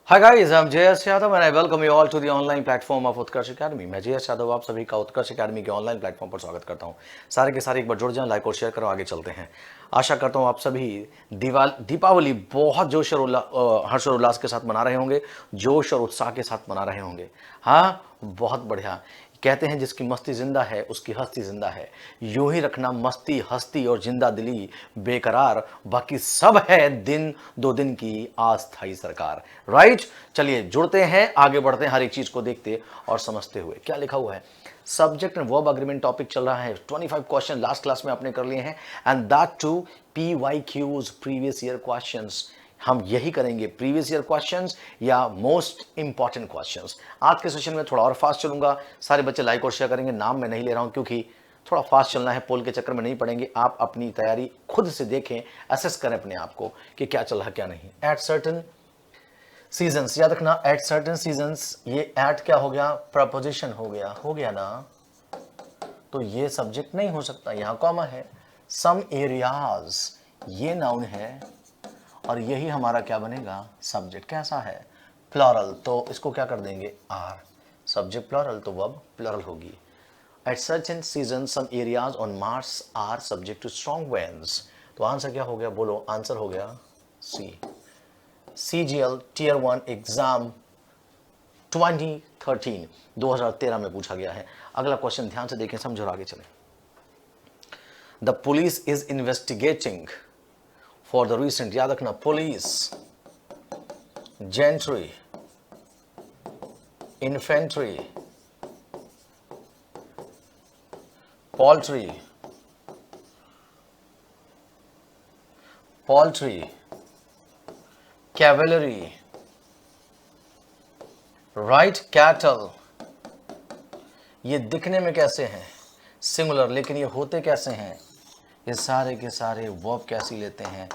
Hi guys, I'm JS Yadav and I welcome you all to the online platform of Utkarsh academy. मैं JS Yadav आप सभी का उत्कर्ष academy के online platform पर स्वागत करता हूं। सारे के सारे एक बार जुड़ जाएं, लाइक और शेयर करो, आगे चलते हैं। आशा करता हूं आप सभी दीपावली बहुत जोश और हर्ष और उल्लास के साथ मना रहे होंगे, जोश और उत्साह के साथ मना रहे होंगे। हाँ, बहुत बढ़िया। कहते हैं जिसकी मस्ती जिंदा है उसकी हस्ती जिंदा है। यूं ही रखना मस्ती हस्ती और जिंदा दिली बेकरार, बाकी सब है दिन दो दिन की अस्थाई सरकार। राइट, चलिए जुड़ते हैं, आगे बढ़ते हैं, हर एक चीज को देखते और समझते हुए। क्या लिखा हुआ है? Subject and verb agreement topic चल रहा है। 25 क्वेश्चन लास्ट क्लास में आपने कर लिए हैं and that to PYQs, previous year questions. हम यही करेंगे, प्रीवियस ईयर क्वेश्चंस या मोस्ट इंपॉर्टेंट क्वेश्चंस। आज के सेशन में थोड़ा और फास्ट चलूंगा, सारे बच्चे लाइक और शेयर करेंगे। नाम मैं नहीं ले रहा हूं क्योंकि थोड़ा फास्ट चलना है, पोल के चक्कर में नहीं पड़ेंगे। आप अपनी तैयारी खुद से देखें, असेस करें अपने आप को कि क्या चल रहा क्या नहीं। एट सर्टन सीजन्स, याद रखना, एट सर्टन सीजन्स, ये एट क्या हो गया? प्रपोजिशन हो गया ना, तो ये सब्जेक्ट नहीं हो सकता, यहां कॉमा है। सम एरियाज, ये नाउन है और यही हमारा क्या बनेगा? सब्जेक्ट। कैसा है? प्लरल, तो इसको क्या कर देंगे? आर। सब्जेक्ट प्लरल तो वर्ब प्लरल होगी। At certain season some areas on Mars are subject to strong winds। तो आंसर क्या हो गया? बोलो, आंसर हो गया सी। CGL टीयर 1 एग्जाम 2013 में पूछा गया है। अगला क्वेश्चन ध्यान से देखें, समझो और आगे चलें। The police is investigating for the recent, याद रखना, police, gentry, infantry, poultry, cavalry, right, cattle. ये दिखने में कैसे हैं? सिंगुलर, लेकिन ये होते कैसे हैं? ये सारे के सारे वर्ब कैसी लेते हैं?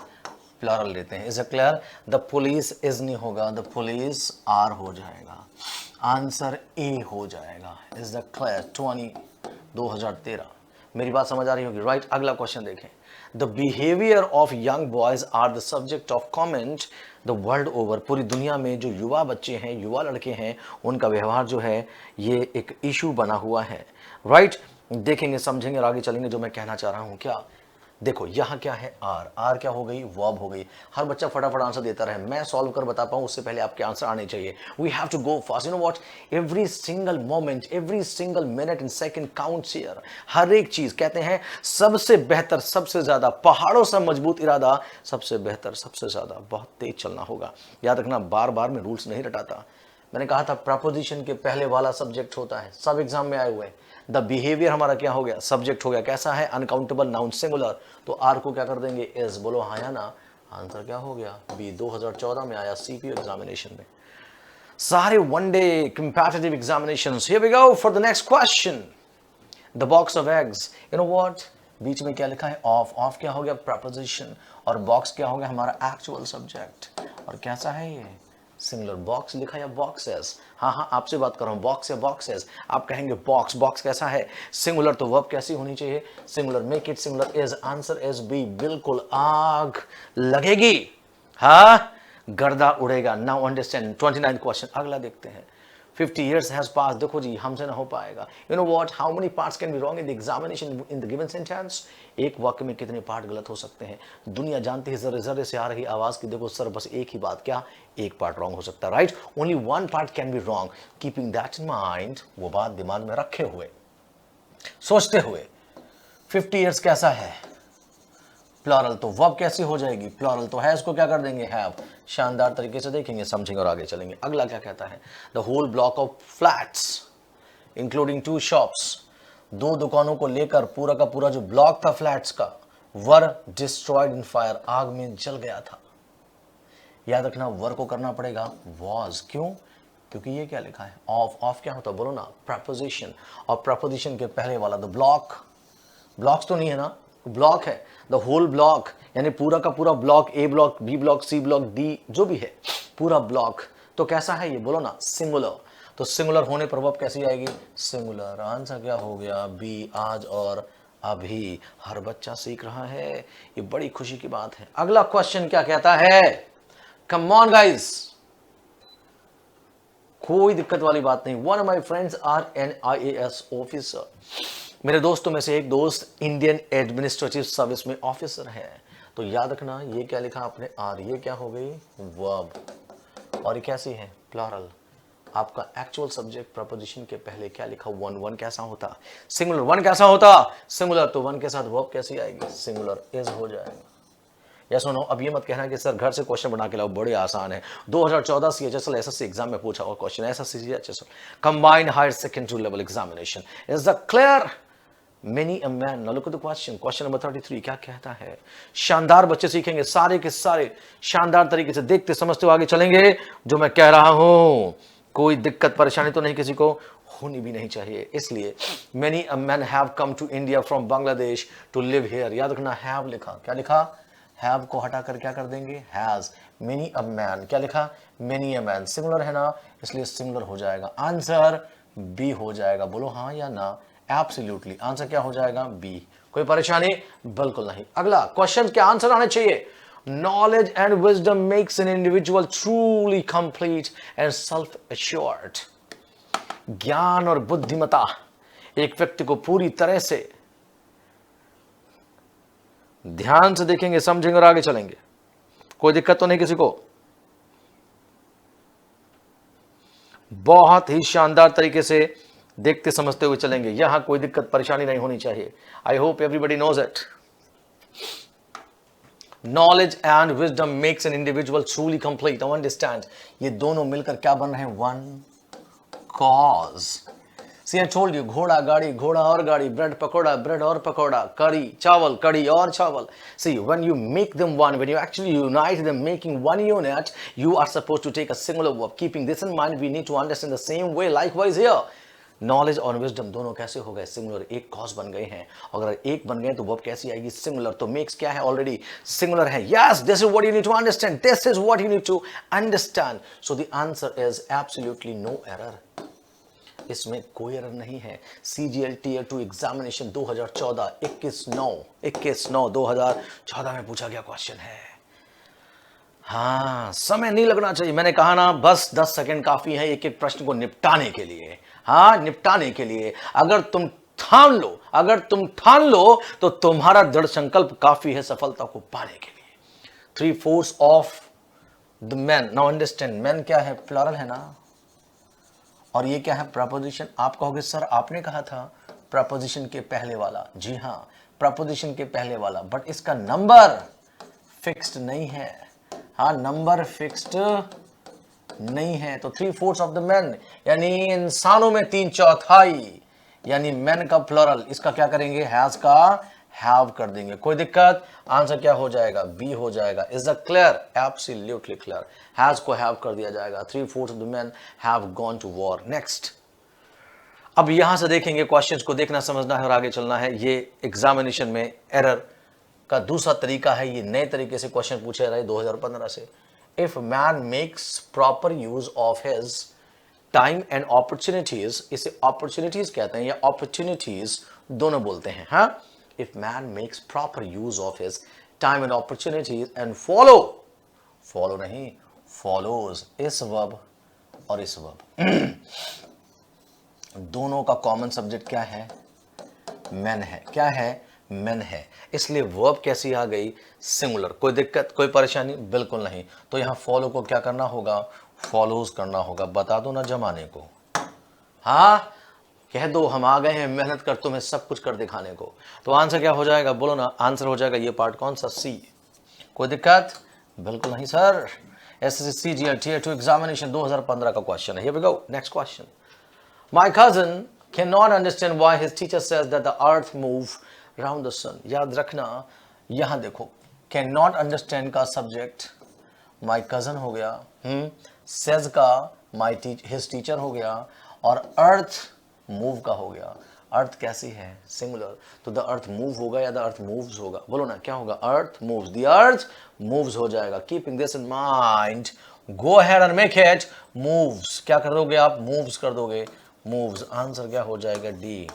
प्लरल लेते हैं। Is a clear? The police is नहीं होगा, द पुलिस आर हो जाएगा, आंसर ए हो जाएगा। Is the clear? 2013। मेरी बात समझ आ रही होगी, राइट? अगला क्वेश्चन देखें। The behaviour of young boys are the subject of comment the world over. पूरी दुनिया में जो युवा बच्चे हैं, युवा लड़के हैं, उनका व्यवहार जो है ये एक इशू बना हुआ है। राइट, देखेंगे, समझेंगे और आगे चलेंगे। जो मैं कहना चाह रहा हूं, क्या देखो, यहां क्या है? आर। आर क्या हो गई? वर्ब हो गई। हर बच्चा फटाफट आंसर देता रहे, मैं सॉल्व कर बता पाऊं उससे पहले आपके आंसर आने चाहिए। We have to go fast. You know what, every single moment, every single minute and second counts here. हर एक चीज, कहते हैं सबसे बेहतर, सबसे ज्यादा, पहाड़ों से मजबूत इरादा, सबसे बेहतर, सबसे ज्यादा, बहुत तेज चलना होगा। याद रखना, बार बार मैं रूल्स नहीं रटाता। मैंने कहा था प्रपोजिशन के पहले वाला सब्जेक्ट होता है, सब एग्जाम में आए हुए हैं। द बिहेवियर हमारा क्या हो गया? सब्जेक्ट हो गया। कैसा है? अनकाउंटेबल नाउन सिंगुलर, तो आर को क्या कर देंगे? इज। बोलो हाँ या ना? आंसर क्या हो गया? बी। 2014 में आया CPO एग्जामिनेशन में। सारे one day competitive examinations. Here we go for the next question. The box of eggs, you know what, बीच में क्या लिखा है? ऑफ। ऑफ क्या हो गया? प्रपोजिशन। और बॉक्स क्या हो गया? हमारा एक्चुअल सब्जेक्ट। और कैसा है ये? सिंगुलर। बॉक्स लिखा या बॉक्सेस? हाँ हाँ, आपसे बात कर रहा हूं, बॉक्स या बॉक्सेस। आप कहेंगे बॉक्स। बॉक्स कैसा है? सिंगुलर, तो वर्ब कैसी होनी चाहिए? Singular. Make it singular. Is. Answer is B. बिल्कुल, आग लगेगी, हाँ, गर्दा उड़ेगा। Now understand. 29 क्वेश्चन, अगला देखते हैं। 50 years has passed, देखो जी, हमसे ना हो पाएगा। You know what, how many parts can be wrong in the examination in the given sentence? एक वाक्य में कितने पार्ट गलत हो सकते हैं? दुनिया जानती है जर्रे जर्रे से आ रही आवाज की, देखो सर, बस एक ही बात, क्या? एक पार्ट रॉन्ग हो सकता है, right? Only one part can be wrong. Keeping that in mind, वो बात दिमाग में रखे हुए, सोचते हुए। 50 years कैसा है? प्लरल, तो वर्ब कैसी हो जाएगी? प्लरल, तो है, इसको क्या कर देंगे? हैव। शानदार तरीके से देखेंगे, समझेंगे और आगे चलेंगे। अगला क्या कहता है? The whole block of flats including 2 shops, 2 दुकानों को लेकर पूरा का पूरा जो ब्लॉक था फ्लैट्स का, वर डिस्ट्रॉयड इन फायर, आग में जल गया था। याद रखना, वर को करना पड़ेगा वॉज। क्यों? क्योंकि ये क्या लिखा है? ऑफ। ऑफ क्या होता है? बोलो ना, प्रपोजिशन। और प्रपोजिशन के पहले वाला द ब्लॉक, ब्लॉक्स तो नहीं है ना, ब्लॉक है। द होल ब्लॉक यानी पूरा का पूरा block, A block, B block, C block, D, जो भी है, पूरा ब्लॉक। तो कैसा है ये? बोलो ना, सिंगुलर। तो सिंगुलर होने पर वर्ब कैसी आएगी? सिंगुलर। आंसर क्या हो गया? बी। आज और अभी। हर बच्चा सीख रहा है, ये बड़ी खुशी की बात है। अगला क्वेश्चन क्या कहता है? कम ऑन गाइस, कोई दिक्कत वाली बात नहीं। One of my friends are an IAS officer, मेरे दोस्तों में से एक दोस्त इंडियन एडमिनिस्ट्रेटिव सर्विस में ऑफिसर है। तो याद रखना ये क्या लिखा आपने, आर, ये क्या हो गई वर्ब, और ये कैसी है प्लूरल। आपका एक्चुअल सब्जेक्ट प्रपोजिशन के पहले क्या लिखा, वन, वन कैसा होता सिंगुलर, वन कैसा होता सिंगुलर, तो वन के साथ वर्ब कैसी आएगी सिंगुलर, इज हो जाएगा। या सुनो, अब ये मत कहना कि सर घर से क्वेश्चन बना के लाओ, बड़े आसान है। 2014 CHSL SSC एग्जाम में पूछा हुआ question, SSC CHSL combined higher secondary level examination, is the clear many a man. Now look at the question, question number 33 क्या कहता है। शानदार बच्चे सीखेंगे, सारे के सारे शानदार तरीके से देखते समझते हुए आगे चलेंगे। जो मैं कह रहा हूं कोई दिक्कत परेशानी तो नहीं किसी को होनी भी नहीं चाहिए। इसलिए many a man have come to India from Bangladesh to live here. याद रखना हैव लिखा, क्या लिखा, हैव को हटाकर क्या कर देंगे हैज। मेनी अ मैन क्या लिखा, मेनी अ मैन, सिंगुलर है ना, इसलिए सिंगुलर हो जाएगा। आंसर बी हो जाएगा, बोलो हाँ या ना। एब्सोल्युटली आंसर क्या हो जाएगा बी। कोई परेशानी बिल्कुल नहीं। अगला क्वेश्चन के आंसर आने चाहिए। Knowledge and wisdom makes an individual truly complete and self assured. ज्ञान और बुद्धिमत्ता एक व्यक्ति को पूरी तरह से, ध्यान से देखेंगे समझेंगे और आगे चलेंगे, कोई दिक्कत तो नहीं किसी को, बहुत ही शानदार तरीके से देखते समझते हुए चलेंगे, यहां कोई दिक्कत परेशानी नहीं होनी चाहिए। I hope everybody knows it. Knowledge and wisdom makes an individual truly complete, understand, ये दोनों मिलकर क्या बन रहे हैं, one cause. See, I told you, घोड़ा गाड़ी, घोड़ा और गाड़ी, ब्रेड पकोड़ा, ब्रेड और पकोड़ा, कड़ी चावल, कड़ी और चावल। See, when you make them one, when you actually unite them, making one unit, you are supposed to take a singular verb. Keeping this in mind, we need to understand the same way. Likewise here, knowledge और wisdom दोनों कैसे हो गए singular, एक cause बन गए हैं। अगर एक बन गए तो वर्ब कैसी आएगी सिंगुलर। तो मेक्स क्या है, ऑलरेडी सिंगुलर है। Yes, this is what you need to understand. This is what you need to understand. So the answer is absolutely no error. इसमें कोई एरर नहीं है। CGL Tier 2 एग्जामिनेशन 2014 21/9/2014 में पूछा गया क्वेश्चन है। हाँ, समय नहीं लगना चाहिए, मैंने कहा ना, बस 10 सेकंड काफी है एक एक प्रश्न को निपटाने के लिए। हाँ, निपटाने के लिए अगर तुम ठान लो तो तुम्हारा दृढ़ संकल्प काफी है सफलता को पाने के लिए। 3/4 of the man. Now understand, man क्या है, प्लूरल है ना, और ये क्या है प्रपोजिशन। आप कहोगे सर आपने कहा था प्रपोजिशन के पहले वाला, जी हाँ प्रपोजिशन के पहले वाला, बट इसका नंबर फिक्स्ड नहीं है। हाँ, नंबर फिक्स्ड नहीं है। तो 3/4 ऑफ द मैन यानी इंसानों में 3/4, यानी मैन का प्लूरल, इसका क्या करेंगे, हैज का हैव कर देंगे। कोई दिक्कत, आंसर क्या हो जाएगा, बी हो जाएगा। Is the clear, absolutely clear. Has को हैव कर दिया जाएगा। 3/4 of the man have gone to war. Next, अब यहां से देखेंगे, क्वेश्चंस को देखना समझना है और आगे चलना है। ये एग्जामिनेशन में एरर का दूसरा तरीका है, ये नए तरीके से क्वेश्चन पूछे रहे 2015 से। If man makes proper use of his time and opportunities, इसे अपॉर्चुनिटीज कहते हैं या अपॉर्चुनिटीज दोनों बोलते हैं। हाँ, if man makes proper use of his time and opportunities and follow नहीं, follows इस verb और इस verb दोनों का कॉमन सब्जेक्ट क्या है, मैन है। क्या है, मैन है, इसलिए verb कैसी आ गई, सिंगुलर। कोई दिक्कत कोई परेशानी बिल्कुल नहीं। तो यहां फॉलो को क्या करना होगा, फॉलोज करना होगा। बता दो ना जमाने को, हाँ कह दो हम आ गए हैं मेहनत कर तुम्हें सब कुछ कर दिखाने को। तो आंसर क्या हो जाएगा, बोलो ना, आंसर हो जाएगा ये पार्ट कौन सा, सी। कोई दिक्कत बिल्कुल नहीं sir. SSC CGL Tier 2 examination 2015 का क्वेश्चन है। Here we go. Next question. My cousin cannot understand why his teacher says that the earth move around the sun. याद रखना, यहां देखो, cannot understand का सब्जेक्ट my cousin हो गया, says का his teacher हो गया, और earth मूव का हो गया। अर्थ कैसी है, सिंगुलर, तो द अर्थ मूव होगा या द अर्थ मूव्स होगा, बोलो ना क्या होगा, earth moves, the earth moves हो जाएगा। Keeping this in mind, go ahead and make it moves. क्या कर दोगे आप, मूव्स कर दोगे, मूव्स। आंसर क्या हो जाएगा, डी।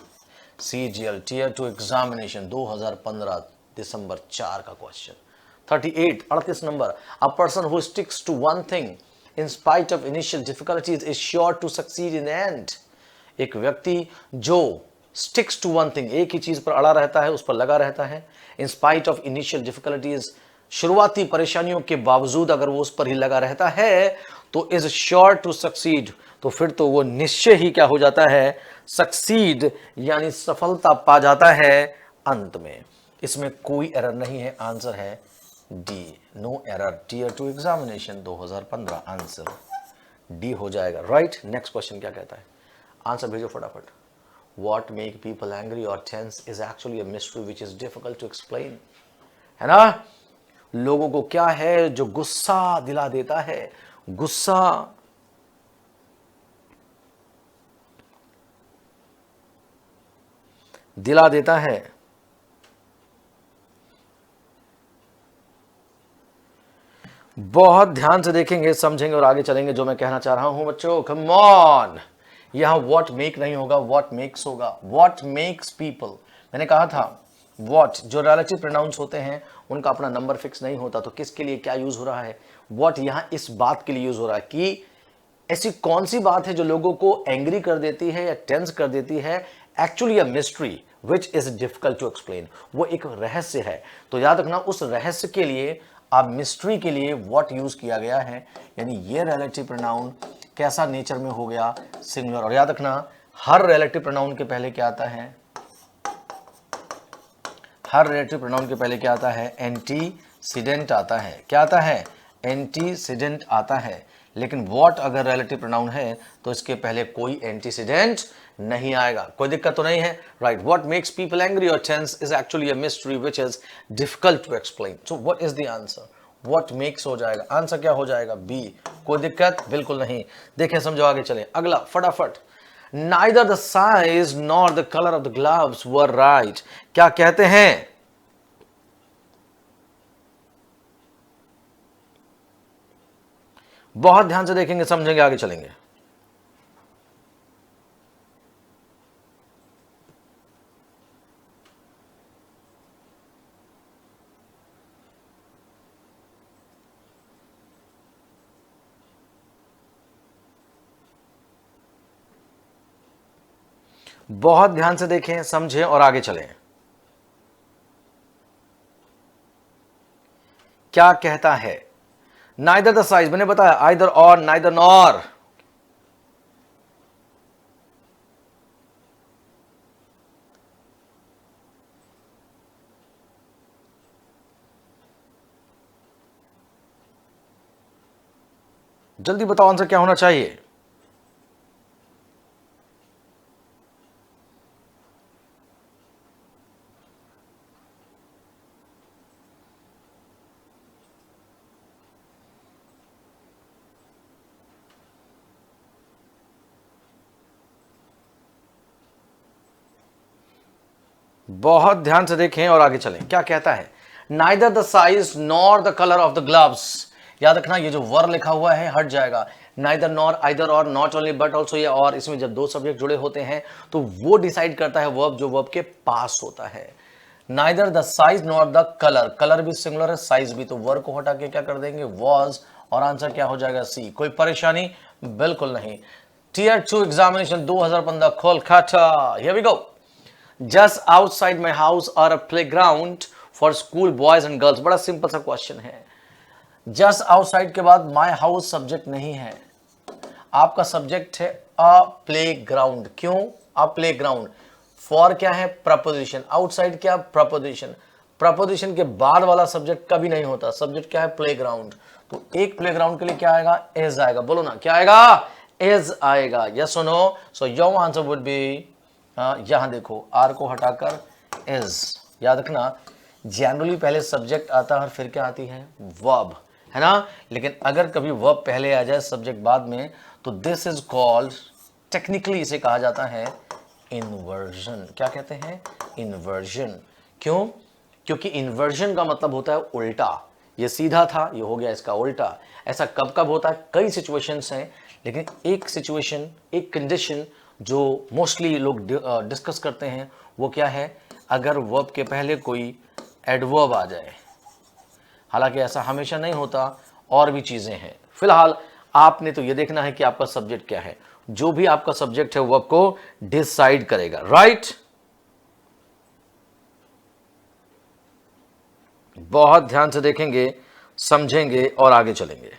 CGL Tier 2 एग्जामिनेशन 2015 दिसंबर 4 का क्वेश्चन। 38 number, a person who sticks to one thing in spite of initial difficulties is sure to succeed in end. एक व्यक्ति जो स्टिक्स टू वन थिंग, एक ही चीज पर अड़ा रहता है, उस पर लगा रहता है, इन स्पाइट ऑफ इनिशियल डिफिकल्टीज, शुरुआती परेशानियों के बावजूद अगर वो उस पर ही लगा रहता है तो इज श्योर टू सक्सीड, तो फिर तो वो निश्चय ही क्या हो जाता है, सक्सीड यानी सफलता पा जाता है अंत में। इसमें कोई एरर नहीं है, आंसर है D, no error. Tier 2 examination 2015 answer D हो जाएगा, राइट। नेक्स्ट क्वेश्चन क्या कहता है, आंसर भेजो फटाफट। What make people angry or tense is actually a mystery which is difficult to explain, है ना। लोगों को क्या है जो गुस्सा दिला देता है, गुस्सा दिला देता है। बहुत ध्यान से देखेंगे, समझेंगे और आगे चलेंगे जो मैं कहना चाह रहा हूं बच्चों। कम ऑन, यहां व्हाट मेक नहीं होगा, व्हाट मेक्स होगा। व्हाट मेक्स पीपल, मैंने कहा था व्हाट जो रिलेटिव प्रोनाउंस होते हैं उनका अपना नंबर फिक्स नहीं होता, तो किसके लिए क्या यूज हो रहा है, व्हाट यहां इस बात के लिए यूज हो रहा है कि ऐसी कौन सी बात है जो लोगों को एंग्री कर देती है या टेंस कर देती है, actually a mystery which is difficult to explain, वो एक रहस्य है। तो याद रखना उस रहस्य के लिए, आप मिस्ट्री के लिए व्हाट यूज किया गया है, यानी ये रिलेटिव प्रोनाउन कैसा नेचर में हो गया, सिंगुलर। और याद रखना हर रिलेटिव प्रोनाउन के पहले क्या आता है, हर रिलेटिव प्रोनाउन के पहले क्या आता है, एंटीसीडेंट आता है। क्या आता है, एंटीसीडेंट आता है। लेकिन व्हाट अगर रिलेटिव प्रोनाउन है तो इसके पहले कोई एंटीसीडेंट नहीं आएगा। कोई दिक्कत तो नहीं है, right. What makes people angry और tense is actually a mystery which is difficult to explain. So what is the answer, what makes हो जाएगा, आंसर क्या हो जाएगा, बी। कोई दिक्कत बिल्कुल नहीं। देखें समझो, आगे चलें। अगला फटाफट, neither the size nor the colour of the gloves were right. क्या कहते हैं, बहुत ध्यान से देखेंगे, समझेंगे, आगे चलेंगे। बहुत ध्यान से देखें, समझें और आगे चलें। क्या कहता है, नाइदर द साइज, मैंने बताया आइदर और, नाइदर नॉर। जल्दी बताओ आंसर क्या होना चाहिए। बहुत ध्यान से देखें और आगे चलें। क्या कहता है, neither the size nor the colour of the gloves. याद रखना ये जो वर लिखा हुआ है हट जाएगा, नाइदर नॉर, आइदर और, नॉट ओनली बट ऑल्सो ये और। इसमें जब दो सब्जेक्ट जुड़े होते हैं तो वो डिसाइड करता है वर्ब जो वर्ब के पास होता है। Neither the size nor the colour, colour भी सिंगुलर है, साइज भी, तो वर्ब को हटा के क्या कर देंगे, वॉज, और आंसर क्या हो जाएगा, सी। कोई परेशानी बिल्कुल नहीं। Tier 2 examination 2015 Kolkata, here we go. Just outside my house are a playground for school boys and girls। बड़ा सिंपल सा क्वेश्चन है। Just outside के बाद my house सब्जेक्ट नहीं है, आपका सब्जेक्ट है a playground। क्यों a playground, for क्या है, प्रपोजिशन, outside क्या, प्रपोजिशन, प्रपोजिशन के बाद वाला सब्जेक्ट कभी नहीं होता, सब्जेक्ट क्या है, प्लेग्राउंड। तो एक प्लेग्राउंड के लिए क्या आएगा, is आएगा। बोलो ना क्या आएगा, is आएगा। yes or no? So your answer would be, यहां देखो आर को हटाकर इज। याद रखना जनरली पहले सब्जेक्ट आता है और फिर क्या आती है, वर्ब, है ना। लेकिन अगर कभी वर्ब पहले आ जाए सब्जेक्ट बाद में तो दिस इज कॉल्ड, टेक्निकली इसे कहा जाता है इन्वर्जन। क्या कहते हैं, इन्वर्जन। क्यों, क्योंकि इन्वर्जन का मतलब होता है उल्टा। ये सीधा था, ये हो गया इसका उल्टा। ऐसा कब कब होता है, कई सिचुएशंस हैं, लेकिन एक सिचुएशन, एक कंडीशन जो मोस्टली लोग डिस्कस करते हैं वो क्या है, अगर वर्ब के पहले कोई एडवर्ब आ जाए। हालांकि ऐसा हमेशा नहीं होता, और भी चीज़ें हैं। फिलहाल आपने तो ये देखना है कि आपका सब्जेक्ट क्या है, जो भी आपका सब्जेक्ट है वो आपको डिसाइड करेगा, राइट। बहुत ध्यान से देखेंगे, समझेंगे और आगे चलेंगे।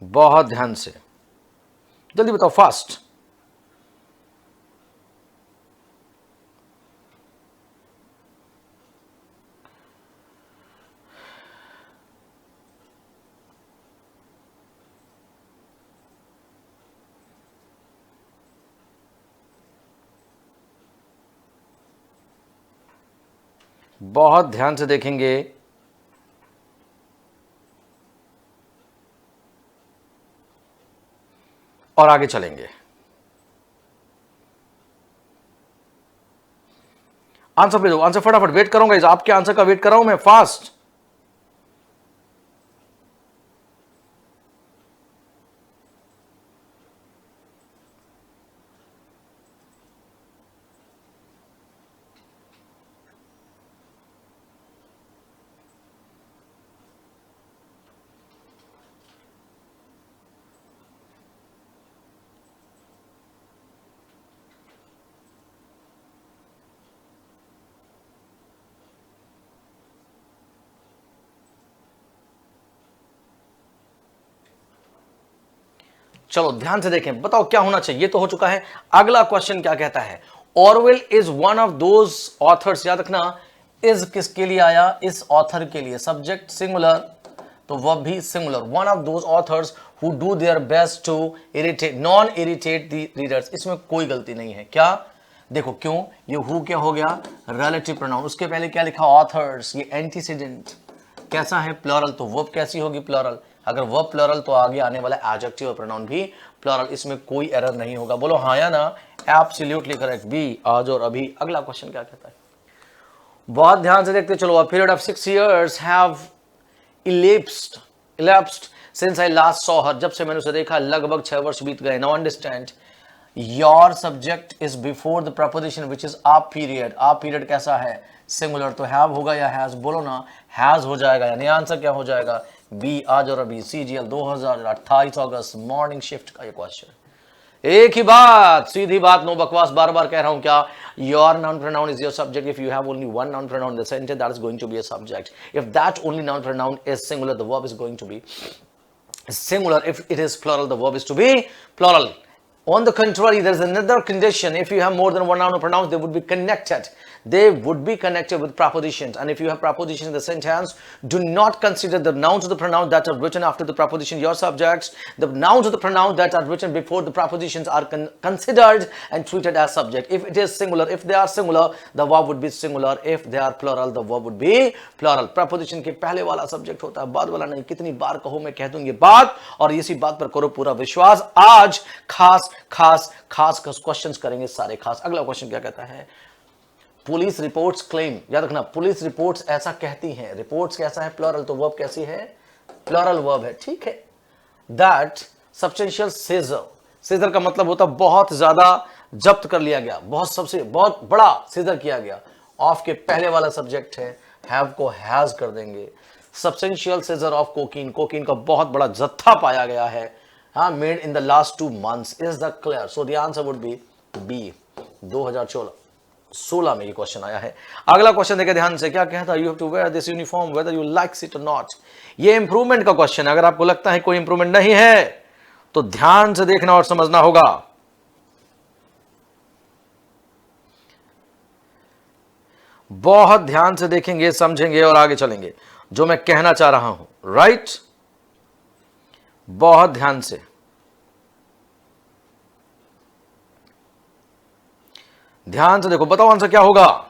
बहुत ध्यान से, जल्दी बताओ, फास्ट। बहुत ध्यान से देखेंगे, और आगे चलेंगे। आंसर पे दो, आंसर फटाफट, वेट करूंगा, आपके आंसर का वेट कर रहा हूं मैं, फास्ट। चलो ध्यान से देखें, बताओ क्या होना चाहिए, तो हो चुका है। अगला क्वेश्चन क्या कहता है, Orwell is one of those authors, याद रखना, इज किसके लिए आया, इस ऑथर के लिए, सब्जेक्ट सिंगुलर तो वर्ब भी singular, one of those authors who do their best to irritate non irritate the readers, इसमें कोई गलती नहीं है। क्या, देखो क्यों, ये हु क्या हो गया, रिलेटिव प्रोनाउन, उसके पहले क्या लिखा, ऑथर्स, ये एंटीसीडेंट कैसा है, प्लूरल, तो वर्ब कैसी होगी, प्लूरल, अगर वर्ब प्लूरल तो आगे आने वाला एडजेक्टिव और प्रोनाउन भी प्लूरल, इसमें कोई एरर नहीं होगा, बोलो हाँ या ना, एब्सोल्युटली करेक्ट, बी, आज और अभी। अगला क्वेश्चन क्या कहता है, बहुत ध्यान से देखते चलो, a period of 6 years have elapsed since I last saw her, जब से मैंने उसे देखा लगभग 6 वर्ष बीत गए। Now understand, your subject is before the preposition which is a period, a period कैसा है, सिंगुलर, तो हैव होगा या हैज, बोलो ना, हैज हो जाएगा, यानी आंसर क्या हो जाएगा, बी, आज और अभी, CGL 2028 अगस्त मॉर्निंग शिफ्ट का ये क्वेश्चन। एक ही बात, सीधी बात, नो बकवास, बार बार कह रहा हूं क्या, your noun pronoun is your subject, if you have only one noun pronoun in the sentence that is going to be a subject, if that only noun pronoun is singular the verb is going to be singular, if it is plural the verb is to be plural. On the contrary, there is another condition, if you have more than one noun or pronoun, they would be connected, they would be connected with prepositions, and if you have prepositions in the sentence, do not consider the nouns of the pronoun that are written after the preposition your subjects, the nouns of the pronoun that are written before the prepositions are considered and treated as subject. If it is singular, if they are singular, the verb would be singular, if they are plural, the verb would be plural. preposition के पहले वाला subject होता है, बाद वाला नहीं, कितनी बार कहो मैं कह दूं ये बात, और इसी बात पर करो पूरा विश्वास। आज खास खास खास क्वेश्चंस करेंगे सारे खास। अगला क्वेश्चन क्या कहता है, पुलिस रिपोर्ट्स क्लेम, याद रखना, पुलिस रिपोर्ट्स ऐसा कहती हैं, रिपोर्ट्स कैसा है, प्लूरल, तो वर्ब कैसी है, प्लूरल वर्ब है, ठीक है, दैट सब्सटेंशियल सीजर, सीजर का मतलब होता है बहुत ज्यादा जब्त कर लिया गया, बहुत सबसे बहुत बड़ा सीजर किया गया, ऑफ के पहले वाला सब्जेक्ट है, हैव को हैज कर देंगे, substantial seizure of cocaine, cocaine का बहुत बड़ा जत्था पाया गया है, हाँ, made in the last 2 months, is the clear, so the answer would be B, 2016 में ये क्वेश्चन आया है। अगला क्वेश्चन देखिए ध्यान से, क्या कहता है, you have to wear this uniform whether you likes it और नॉट, ये इंप्रूवमेंट का क्वेश्चन है, अगर आपको लगता है कोई इंप्रूवमेंट नहीं है तो ध्यान से देखना और समझना होगा। बहुत ध्यान से देखेंगे, समझेंगे और आगे चलेंगे, जो मैं कहना चाह रहा हूं, राइट, बहुत ध्यान से, ध्यान से देखो, बताओ आंसर क्या होगा।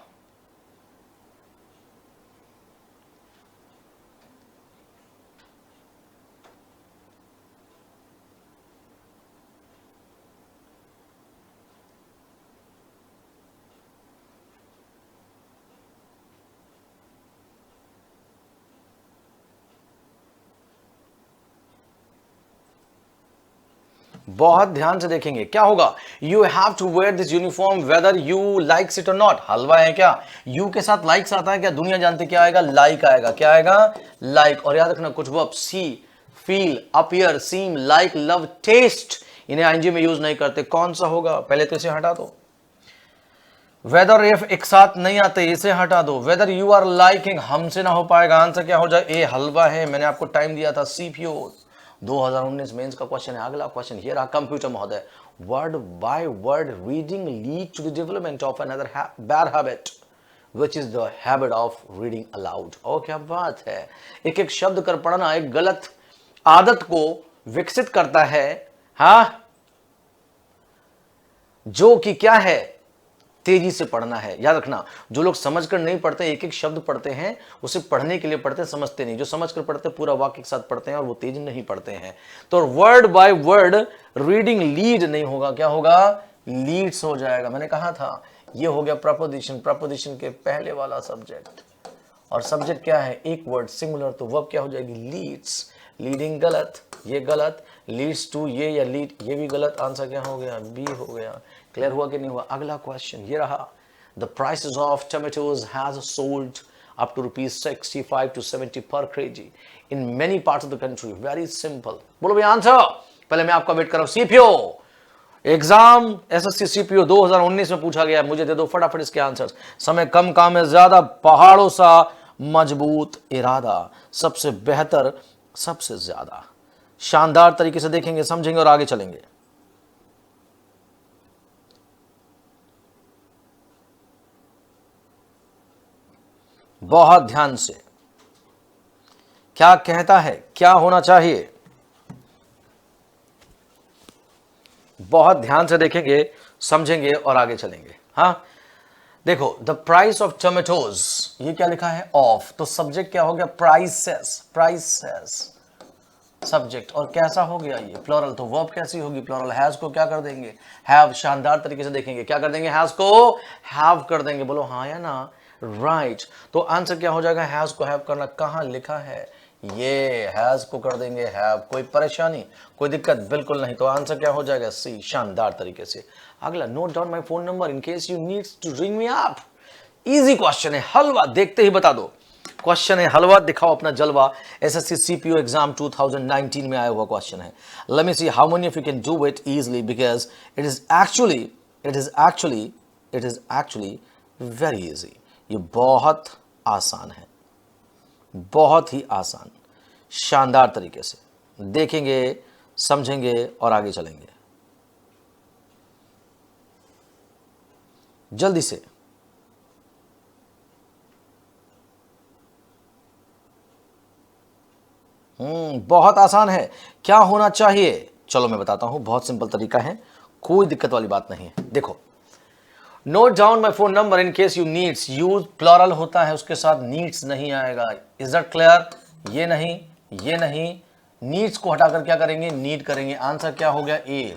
बहुत ध्यान से देखेंगे क्या होगा। You have to wear this uniform whether you likes it और नॉट। हलवा है क्या, यू के साथ लाइक्स आता है क्या, दुनिया जानती क्या आएगा, लाइक आएगा। क्या आएगा, लाइक। और याद रखना कुछ वर्ब सी, फील, अपीयर, सीम, लाइक, लव, टेस्ट, इन्हें आईएनजी में यूज नहीं करते। कौन सा होगा, पहले तो इसे हटा दो। वेदर इफ एक साथ नहीं आते, इसे हटा दो। वेदर यू आर लाइकिंग, हमसे ना हो पाएगा। आंसर क्या हो जाए, ए हलवा है। मैंने आपको टाइम दिया था, सीपीओ 2019 मेंस का क्वेश्चन है। अगला क्वेश्चन ये रहा, कंप्यूटर महोदय। Word by word reading lead to the development of another bad habit which is the habit of reading aloud. ओ क्या बात है, एक एक शब्द कर पढ़ना एक गलत आदत को विकसित करता है। हाँ, जो कि क्या है, तेजी से पढ़ना है। याद रखना, जो लोग समझकर नहीं पढ़ते, एक एक शब्द पढ़ते हैं, उसे पढ़ने के लिए पढ़ते हैं, समझते नहीं। जो समझकर पढ़ते हैं, पूरा वाक्य के साथ पढ़ते हैं और वो तेज नहीं पढ़ते हैं। तो word by word reading lead नहीं होगा, क्या होगा, लीड्स हो जाएगा। मैंने कहा था ये हो गया प्रपोजिशन, प्रपोजिशन के पहले वाला सब्जेक्ट। और सब्जेक्ट क्या है, एक वर्ड सिंगुलर, तो वर्ब क्या हो जाएगी, लीड्स। लीडिंग गलत, ये गलत। लीड्स टू ये या लीड, ये भी गलत। आंसर क्या हो गया, बी हो गया। क्लियर हुआ कि नहीं हुआ। अगला क्वेश्चन ये रहा, the prices of tomatoes has sold up to ₹65 to 70 per kg in many parts of the country. Very simple, बोलो भाई आंसर। पहले मैं आपका वेट कर रहा हूं। सीपीओ एग्जाम एसएससी सीपीओ 2019 में पूछा गया, मुझे दे दो फटाफट इसके आंसर्स। समय कम, काम में ज्यादा, पहाड़ों सा मजबूत इरादा, सबसे बेहतर, सबसे ज्यादा। शानदार तरीके से देखेंगे, समझेंगे और आगे चलेंगे। बहुत ध्यान से, क्या कहता है, क्या होना चाहिए, बहुत ध्यान से देखेंगे, समझेंगे और आगे चलेंगे। हाँ देखो, द प्राइस ऑफ टोमेटोज, ये क्या लिखा है, ऑफ, तो सब्जेक्ट क्या हो गया, प्राइसेस, प्राइसेस सब्जेक्ट। और कैसा हो गया ये, प्लूरल, तो वर्ब कैसी होगी, प्लूरल। हैज को क्या कर देंगे, हैव। शानदार तरीके से देखेंगे, क्या कर देंगे, हैज को हैव कर देंगे। बोलो हाँ या ना, राइट। तो आंसर क्या हो जाएगा, हैज को हैव करना। कहां लिखा है, ये हैज को कर देंगे हैव। कोई परेशानी, कोई दिक्कत, बिल्कुल नहीं। तो आंसर क्या हो जाएगा, सी, शानदार तरीके से। अगला, note down my phone number in case you needs to ring me up. Easy question है, हलवा, देखते ही बता दो। क्वेश्चन है हलवा, दिखाओ अपना जलवा। एसएससी सीपीओ एग्जाम 2019 में आया हुआ क्वेश्चन है। Let me see how many of you can do it easily, because it is actually very easy. ये बहुत आसान है, बहुत ही आसान। शानदार तरीके से देखेंगे, समझेंगे और आगे चलेंगे। जल्दी से। बहुत आसान है। क्या होना चाहिए, चलो मैं बताता हूं, बहुत सिंपल तरीका है, कोई दिक्कत वाली बात नहीं है। देखो, note down my phone number in case you needs, use plural होता है, उसके साथ नीड्स नहीं आएगा। इज दैट क्लियर, ये नहीं, ये नहीं, नीड्स को हटाकर क्या करेंगे, नीड करेंगे। आंसर क्या हो गया, ए।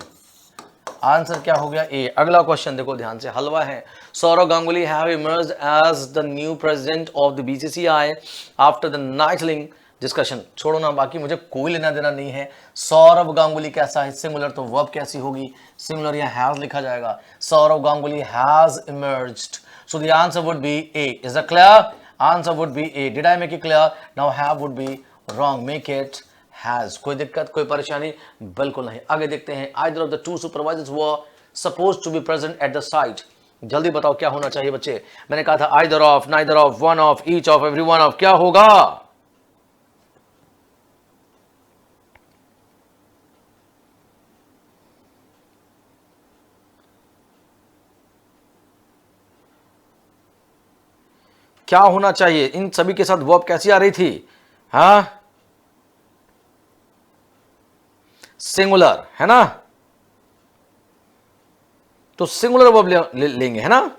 आंसर क्या हो गया, ए। अगला क्वेश्चन देखो ध्यान से, हलवा है। Sourav Ganguly have emerged as the new president of the BCCI after the nightlong discussion. छोड़ो ना, बाकी मुझे कोई लेना देना नहीं है। सौरव गांगुली कैसा है, सिंगुलर, तो वर्ब कैसी होगी, सिंगुलर, या हैज लिखा जाएगा। Sourav Ganguly has emerged, so the answer would be A. Is that clear, answer would be A. Did I make it clear, now have would be wrong, make it has. कोई दिक्कत, कोई परेशानी, बिल्कुल नहीं। आगे देखते हैं, either of the two supervisors were supposed to be present at the site. जल्दी बताओ क्या होना चाहिए बच्चे। मैंने कहा था either of, neither of, one of, each of, every one of, क्या होगा, क्या होना चाहिए। इन सभी के साथ वर्ब कैसी आ रही थी, हाँ, सिंगुलर है ना, तो सिंगुलर वर्ब लेंगे, है ना।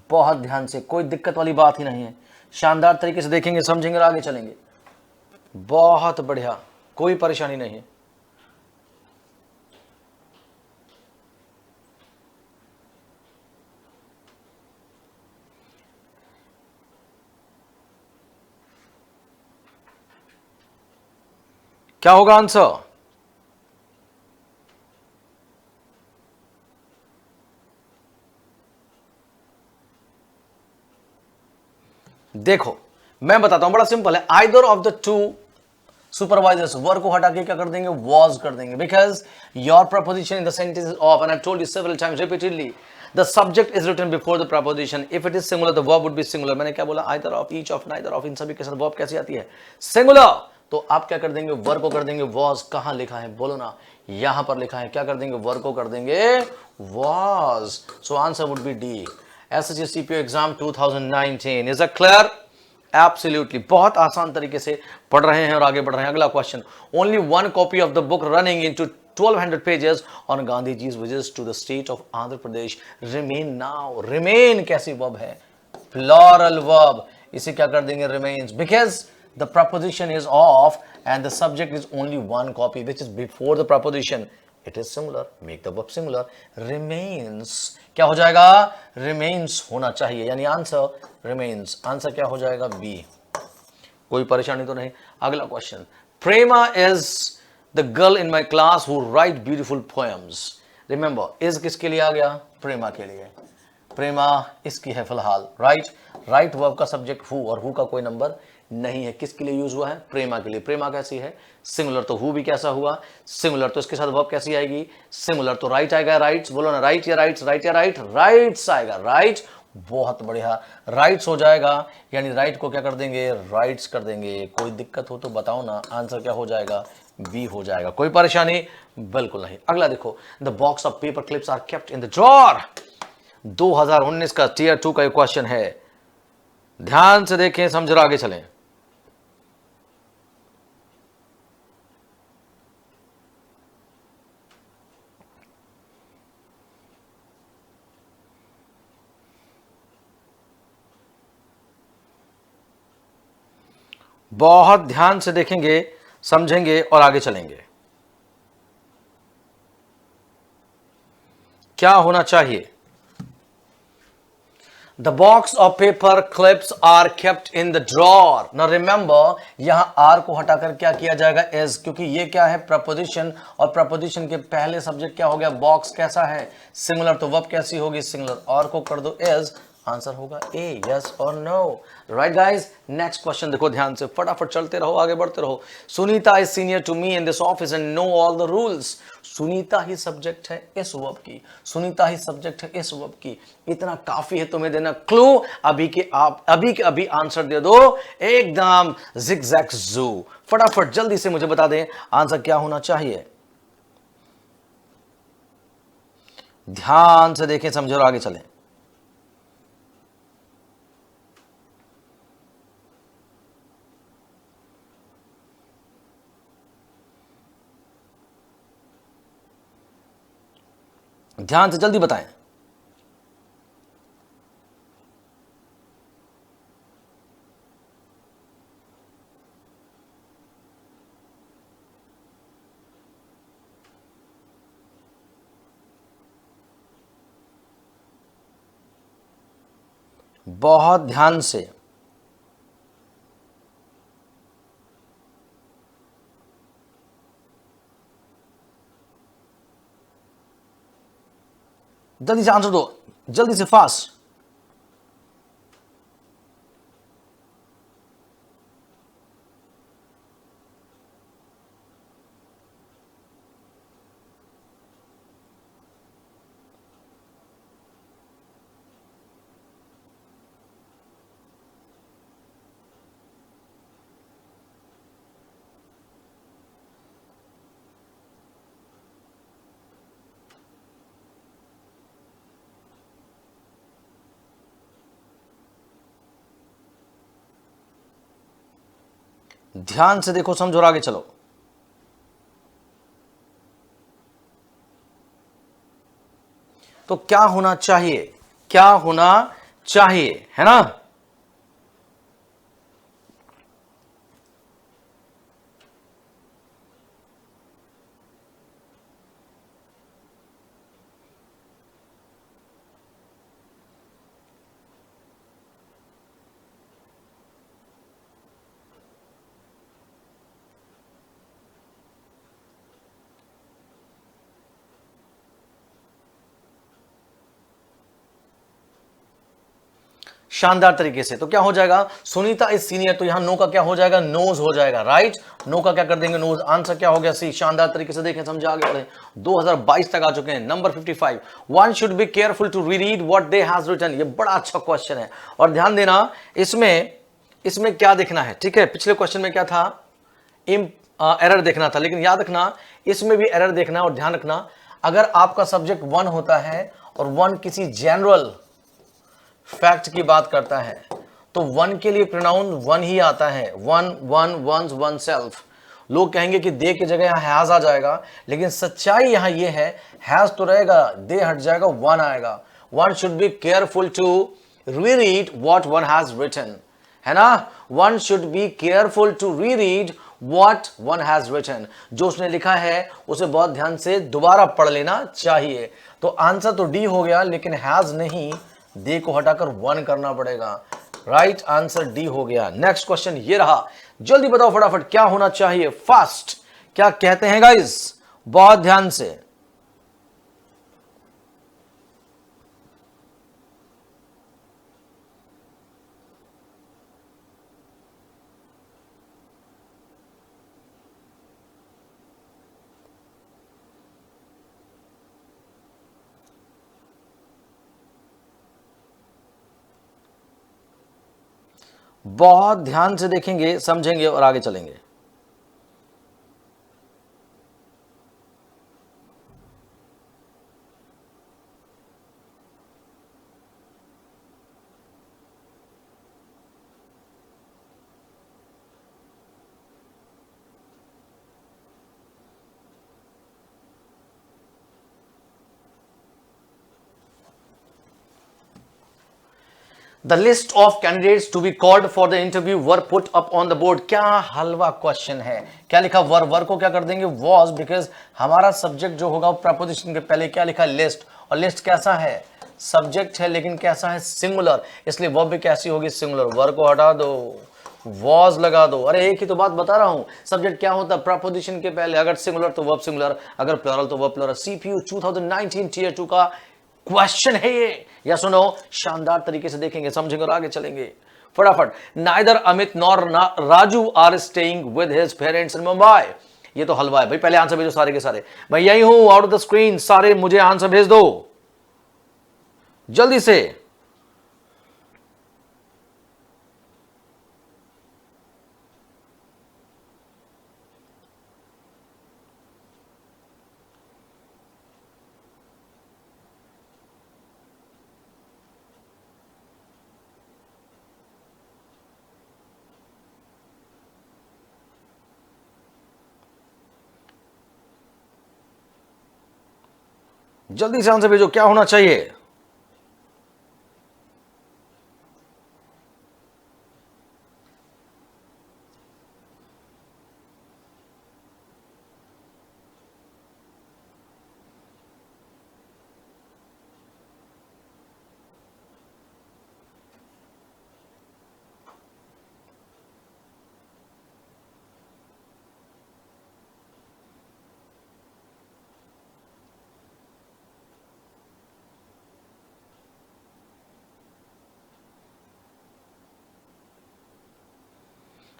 बहुत ध्यान से, कोई दिक्कत वाली बात ही नहीं है। शानदार तरीके से देखेंगे, समझेंगे और आगे चलेंगे। बहुत बढ़िया, कोई परेशानी नहीं है। क्या होगा आंसर? देखो मैं बताता हूं, बड़ा सिंपल है। Either of the two supervisors, were को हटा के क्या कर देंगे? वॉज कर देंगे, because your preposition in the sentence is of, and I told you several times repeatedly, the subject is written before the preposition. If it is singular the verb would be singular. मैंने क्या बोला? Either of, each of, neither of, इन सभी के साथ verb कैसी आती है? सिंगुलर। तो आप क्या कर देंगे? वर को कर देंगे वॉज। कहां लिखा है बोलो ना? यहां पर लिखा है। क्या कर देंगे? वर को कर देंगे was. So answer would B D. SSC CPO exam 2019। Is a clear? Absolutely, बहुत आसान तरीके से पढ़ रहे हैं और आगे बढ़ रहे हैं। अगला question, only one copy of the book running into 1200 pages on Gandhi ji's visits to the state of Andhra Pradesh remain now. Remain कैसी वर्ब है? Plural verb. इसे क्या कर देंगे? Remains, because the preposition is of and the subject is only one copy which is before the preposition. It is similar, make the verb similar. Remains क्या हो जाएगा? Remains होना चाहिए, यानी आंसर remains। आंसर क्या हो जाएगा? बी। कोई परेशानी तो नहीं? अगला question, Prema is the girl in my class who right beautiful poems. Remember, is किसके लिए आ गया? प्रेमा के लिए। प्रेमा इसकी है फिलहाल, राइट। राइट वर्ब का सब्जेक्ट हु, और हु का कोई नंबर नहीं है। किसके लिए यूज हुआ है? प्रेमा के लिए। प्रेमा कैसी है? सिंगुलर। तो हु भी कैसा हुआ? सिंगुलर। तो इसके साथ वर्ब कैसी आएगी? सिंगुलर। तो राइट आएगा, राइट्स बोलो ना, राइट या राइट्स? राइट या राइट? राइट्स आएगा, राइट। बहुत बढ़िया, राइट्स हो जाएगा, यानी राइट को क्या कर देंगे? राइट्स कर देंगे। कोई दिक्कत हो तो बताओ ना, आंसर क्या हो जाएगा? बी हो जाएगा। कोई परेशानी? बिल्कुल नहीं। अगला देखो, the box of paper clips are kept in the drawer. 2019 का टियर 2 का क्वेश्चन है, ध्यान से देखें, समझ आगे चलें। बहुत ध्यान से देखेंगे, समझेंगे और आगे चलेंगे। क्या होना चाहिए? The box of paper clips are kept in the drawer. Now remember, यहां R को हटाकर क्या किया जाएगा? is, क्योंकि ये क्या है? प्रपोजिशन, और प्रपोजिशन के पहले सब्जेक्ट क्या हो गया? बॉक्स कैसा है? सिंगुलर। तो वर्ब कैसी होगी? सिंगुलर। R को कर दो is, आंसर होगा ए। यस और no? Right guys, next question देखो ध्यान से, फटाफट चलते रहो, आगे बढ़ते रहो। Sunita is senior to me in this office and know all the rules. Sunita ही सब्जेक्ट है इस वर्ब की, सुनीता ही सब्जेक्ट है इस वर्ब की। इतना काफी है तुम्हें देना क्लू। अभी के अभी आंसर दे दो एकदम जिगजैग जू। फटाफट जल्दी से मुझे बता दें आंसर क्या होना चाहिए। ध्यान से देखें, समझो और आगे चलें। ध्यान से जल्दी बताएं। बहुत ध्यान से। जल्दी से आंसर दो, जल्दी से, फास्ट। ध्यान से देखो, समझो और आगे चलो। तो क्या होना चाहिए? क्या होना चाहिए, है ना? शानदार तरीके से। तो क्या हो जाएगा, सुनीता इज सीनियर, तो यहां नो का क्या हो जाएगा, नोज हो जाएगा, राइट। नो का क्या कर देंगे, नोज। आंसर क्या हो गया, सी। शानदार तरीके से देखें, समझा, आगे बढ़े। 2022 तक आ चुके हैं। Number 55, one should be careful to read what they has written. ये बड़ा अच्छा क्वेश्चन है, और ध्यान देना इसमें क्या देखना है, ठीक है। पिछले क्वेश्चन में क्या था, एरर देखना था, लेकिन याद रखना इसमें भी एरर देखना। और ध्यान रखना, अगर आपका सब्जेक्ट वन होता है और वन किसी जनरल फैक्ट की बात करता है, तो वन के लिए प्रोनाउन वन ही आता है, one, one, once, oneself. लोग कहेंगे कि दे की जगह यहां हैज आ जाएगा, लेकिन सच्चाई यहां ये है, हैज तो रहेगा, दे हट जाएगा, वन आएगा। One should be careful to reread what one has written, है ना। One should be careful to reread what one has written. जो उसने लिखा है उसे बहुत ध्यान से दोबारा पढ़ लेना चाहिए। तो आंसर तो डी हो गया, लेकिन हैज नहीं, दे को हटाकर वन करना पड़ेगा, राइट। आंसर डी हो गया। नेक्स्ट क्वेश्चन ये रहा, जल्दी बताओ फटाफट क्या होना चाहिए, फास्ट। क्या कहते हैं गाइस, बहुत ध्यान से। बहुत ध्यान से देखेंगे, समझेंगे और आगे चलेंगे। The list of candidates to be called for the interview were put up on the board। क्या हलवा क्वेश्चन है, क्या लिखा, वर को क्या कर देंगे, was, बिकॉज हमारा सब्जेक्ट जो होगा प्रपोजिशन के पहले क्या लिखा, लिस्ट। और लिस्ट कैसा है, सब्जेक्ट है, लेकिन कैसा है, सिंगुलर, इसलिए वर्ब भी कैसी होगी, सिंगुलर। वर को हटा दो, वॉज लगा दो। अरे एक ही तो बात बता रहा हूं, सब्जेक्ट क्या होता है, प्रपोजिशन के पहले, अगर सिंगुलर तो वर्ब सिंगुलर, अगर प्लुरल तो वर्ब प्लुरल। सीपीयू 2019 टीयर 2 का क्वेश्चन है ये, या सुनो, शानदार तरीके से देखेंगे, समझेंगे और आगे चलेंगे फटाफट। Neither Amit nor Raju are staying with his parents in Mumbai. ये तो हलवा है भाई, पहले आंसर भेजो सारे के सारे। मैं यही हूं आउट ऑफ द स्क्रीन, सारे मुझे आंसर भेज दो जल्दी से। जल्दी से आंसर भेजो, क्या होना चाहिए।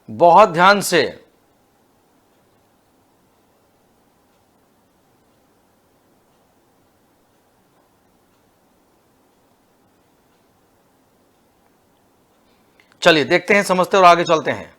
बहुत ध्यान से। चलिए देखते हैं, समझते और आगे चलते हैं।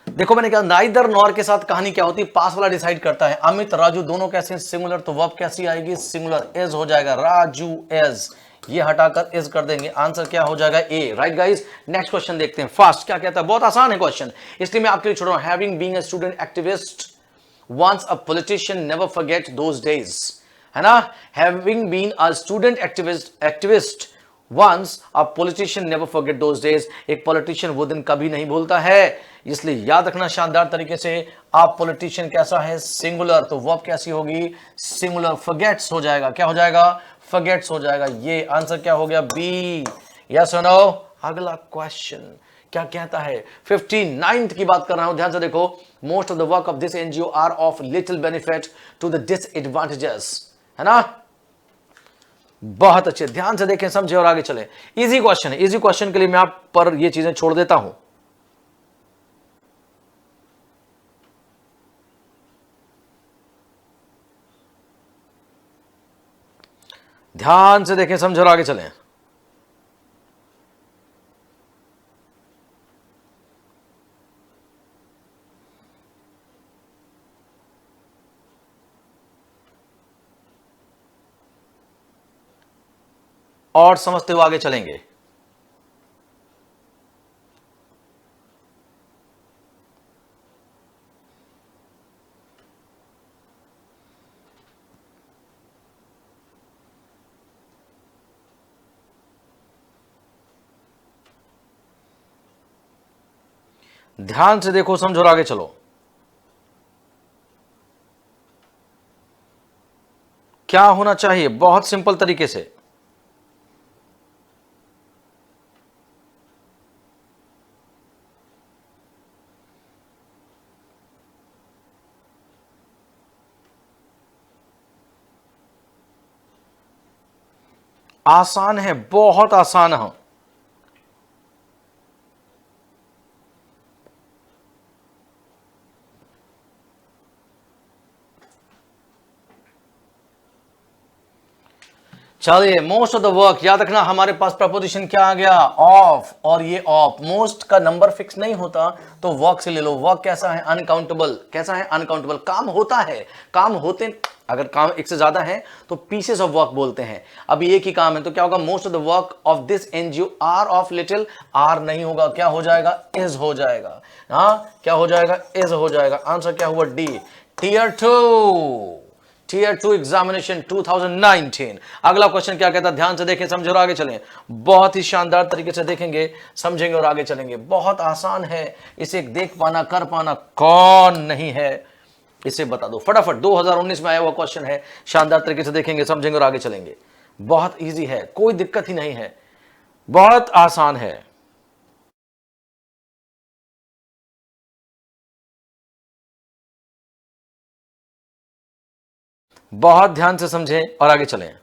देखो मैंने कहा नाइदर नॉर के साथ कहानी क्या होती है, पास वाला डिसाइड करता है। अमित राजू दोनों कैसे हैं, सिंगुलर, तो वर्ब कैसी आएगी, सिंगुलर, इज हो जाएगा, राजू इज, ये हटाकर इज कर देंगे, आंसर क्या हो जाएगा, ए, राइट गाइस। नेक्स्ट क्वेश्चन देखते हैं फास्ट, क्या कहता है, बहुत आसान है क्वेश्चन, इसलिए मैं आपके लिए छोड़ रहा हूं। Having being a student activist once a politician never forget those days, है ना। having been a student activist once a politician never forget those days, एक पॉलिटिशियन वो दिन कभी नहीं भूलता है, इसलिए याद रखना शानदार तरीके से। आप पॉलिटिशियन कैसा है, सिंगुलर, तो वर्ब कैसी होगी, सिंगुलर, forgets हो जाएगा, क्या हो जाएगा, forgets हो जाएगा। ये आंसर क्या हो गया, बी, यस और नो। अगला क्वेश्चन, क्या कहता है? 59th की बात कर रहा हूं, ध्यान से देखो। Most of the work of this NGO are of little benefit to the disadvantages, है ना? बहुत अच्छे, ध्यान से देखें, समझे और आगे चले। इजी क्वेश्चन है, इजी क्वेश्चन के लिए मैं आप पर ये चीजें छोड़ देता हूं। ध्यान से देखें, समझे और आगे चलें। और समझते हुए आगे चलेंगे। ध्यान से देखो, समझो और आगे चलो। क्या होना चाहिए? बहुत सिंपल तरीके से। आसान है, बहुत आसान है। चलिए, मोस्ट ऑफ द वर्क, याद रखना हमारे पास प्रपोजिशन क्या आ गया? ऑफ, और ये ऑफ। मोस्ट का नंबर फिक्स नहीं होता तो वर्क से ले लो। वर्क कैसा है? अनकाउंटेबल। कैसा है? अनकाउंटेबल। काम होता है, काम होते, अगर काम एक से ज्यादा है तो पीसेस ऑफ वर्क बोलते हैं। अभी एक ही काम है तो क्या होगा? Most of the work of this NGO are of little, are नहीं होगा, क्या हो जाएगा? इज हो जाएगा। हाँ, क्या हो जाएगा? इज हो जाएगा। आंसर क्या हुआ? डी। Tier 2, tier 2 examination 2019। अगला क्वेश्चन क्या कहता है? ध्यान से देखें, समझे और आगे चलें। बहुत ही शानदार तरीके से देखेंगे, समझेंगे और आगे चलेंगे। बहुत आसान है, इसे देख पाना, कर पाना कौन नहीं है, इसे बता दो फटाफट। 2019 में आया हुआ क्वेश्चन है, शानदार तरीके से देखेंगे, समझेंगे और आगे चलेंगे। बहुत इजी है, कोई दिक्कत ही नहीं है, बहुत आसान है। बहुत ध्यान से समझें और आगे चलें।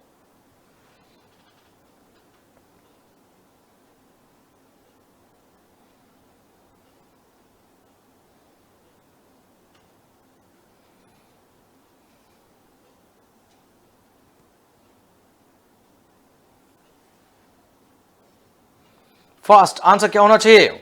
फर्स्ट आंसर क्या होना चाहिए?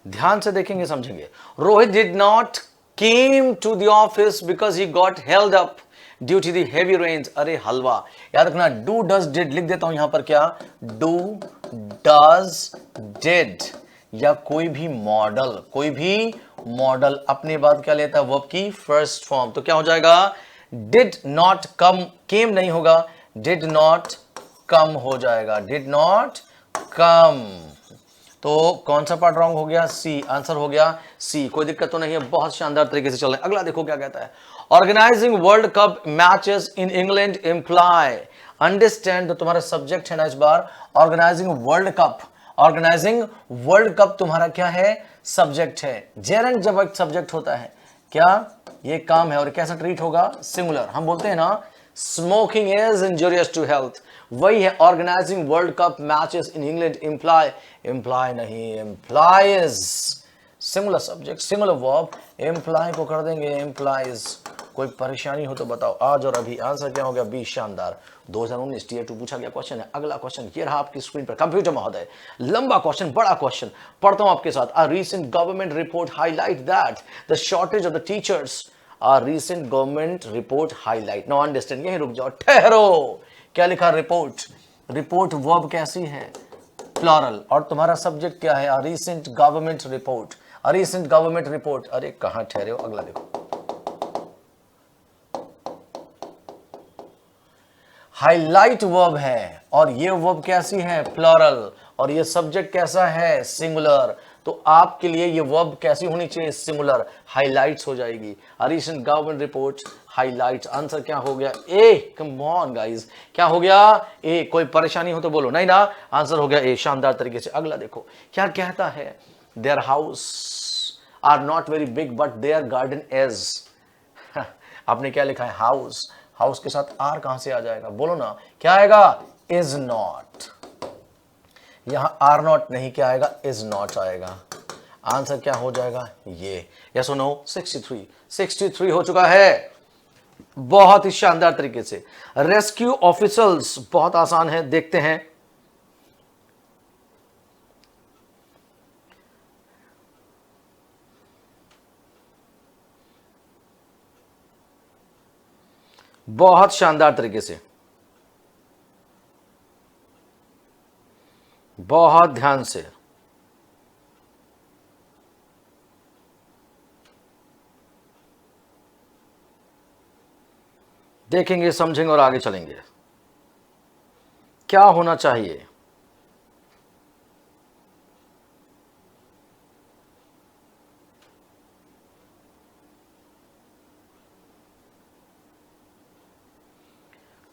ध्यान से देखेंगे, समझेंगे। Rohit did not came to the office because he got held up due to the heavy rains. अरे हलवा, याद रखना, डू डज डिड लिख देता हूं यहां पर। क्या? डू डज डिड, या कोई भी मॉडल, कोई भी मॉडल अपने बाद क्या लेता है? वर्ब की फर्स्ट फॉर्म। तो क्या हो जाएगा? डिड नॉट कम, केम नहीं होगा, डिड नॉट कम हो जाएगा, डिड नॉट कम। तो कौन सा पार्ट रॉन्ग हो गया? सी। आंसर हो गया सी। कोई दिक्कत तो नहीं है, बहुत शानदार तरीके से चल रहे हैं। अगला देखो क्या कहता है। Organising world cup matches in England imply, understand. तो तुम्हारा सब्जेक्ट है ना इस बार organising world cup. Organising world cup तुम्हारा क्या है? सब्जेक्ट है। जेरेंट जब एक सब्जेक्ट होता है, क्या ये काम है? और कैसा ट्रीट होगा? सिंगुलर। हम बोलते हैं ना, smoking is injurious to health, वही है organising world cup matches in England imply. Imply नहीं, implies. Singular subject, singular verb, imply को कर देंगे इंप्लाइज। कोई परेशानी हो तो बताओ आज और अभी। आंसर क्या हो गया? बी, शानदार। 2019 टीयर 2 पूछा गया क्वेश्चन है। अगला क्वेश्चन ये रहा आपकी स्क्रीन पर। कंप्यूटर महोदय, लंबा क्वेश्चन, बड़ा क्वेश्चन, पढ़ता हूं आपके साथ। A recent government report highlight that the shortage of the teachers, a recent government report highlight. No understand, यहीं रुक जाओ, ठहरो। क्या लिखा? रिपोर्ट। रिपोर्ट वर्ब कैसी है? प्लॉरल। और तुम्हारा सब्जेक्ट क्या है? Recent government report, recent government report. अरे कहां ठहरे हो? अगला देखो, हाईलाइट वर्ब है और ये वर्ब कैसी है, प्लूरल, और ये सब्जेक्ट कैसा है, सिंगुलर। तो आपके लिए ये वर्ब कैसी होनी चाहिए, सिंगुलर, हाईलाइट्स हो जाएगी। Recent government report highlights. Answer क्या हो गया, ए। कम ऑन गाइस, क्या हो गया, ए। कोई परेशानी हो तो बोलो, नहीं ना, आंसर हो गया ए, शानदार तरीके से। अगला देखो क्या कहता है, their house are not very big but their garden is. आपने क्या लिखा है, हाउस। हाउस के साथ आर कहां से आ जाएगा, बोलो ना, क्या आएगा, इज नॉट। यहां आर नॉट नहीं, क्या आएगा, इज नॉट आएगा। आंसर क्या हो जाएगा, ये। यस और नो, 63 हो चुका है, बहुत ही शानदार तरीके से। रेस्क्यू ऑफिसर्स, बहुत आसान है, देखते हैं। बहुत शानदार तरीके से, बहुत ध्यान से। देखेंगे, समझेंगे और आगे चलेंगे। क्या होना चाहिए,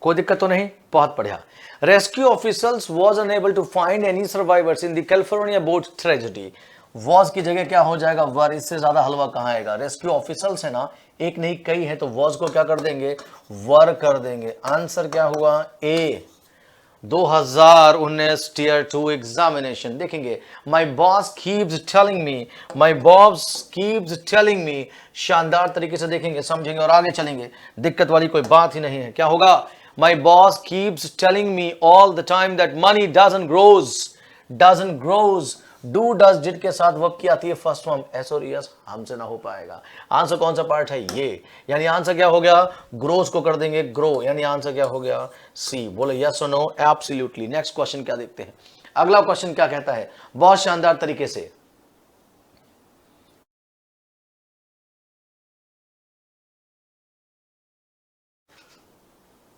कोई दिक्कत तो नहीं, बहुत बढ़िया। Rescue officers was unable to find any survivors in the California boat tragedy. Was की जगह क्या हो जाएगा, वर। इससे ज्यादा हलवा कहां आएगा, रेस्क्यू ऑफिसर्स है ना, एक नहीं कई है, तो वॉज को क्या कर देंगे, वर कर देंगे। आंसर क्या हुआ, ए। 2019 टीयर 2 एग्जामिनेशन देखेंगे। My boss keeps telling me, my boss keeps telling me. शानदार तरीके से देखेंगे, समझेंगे और आगे चलेंगे। दिक्कत वाली कोई बात ही नहीं है। क्या होगा, my boss keeps telling me all the time that money doesn't grows. Do does did के साथ वर्ब की आती है फर्स्ट फॉर्म, एस और एस, हमसे ना हो पाएगा। आंसर कौन सा पार्ट है, ये। यानी आंसर क्या हो गया, ग्रोज को कर देंगे ग्रो, यानी आंसर क्या हो गया, सी। बोलो यस और नो, एब्सोल्युटली। नेक्स्ट क्वेश्चन क्या देखते हैं, अगला क्वेश्चन क्या कहता है, बहुत शानदार तरीके से।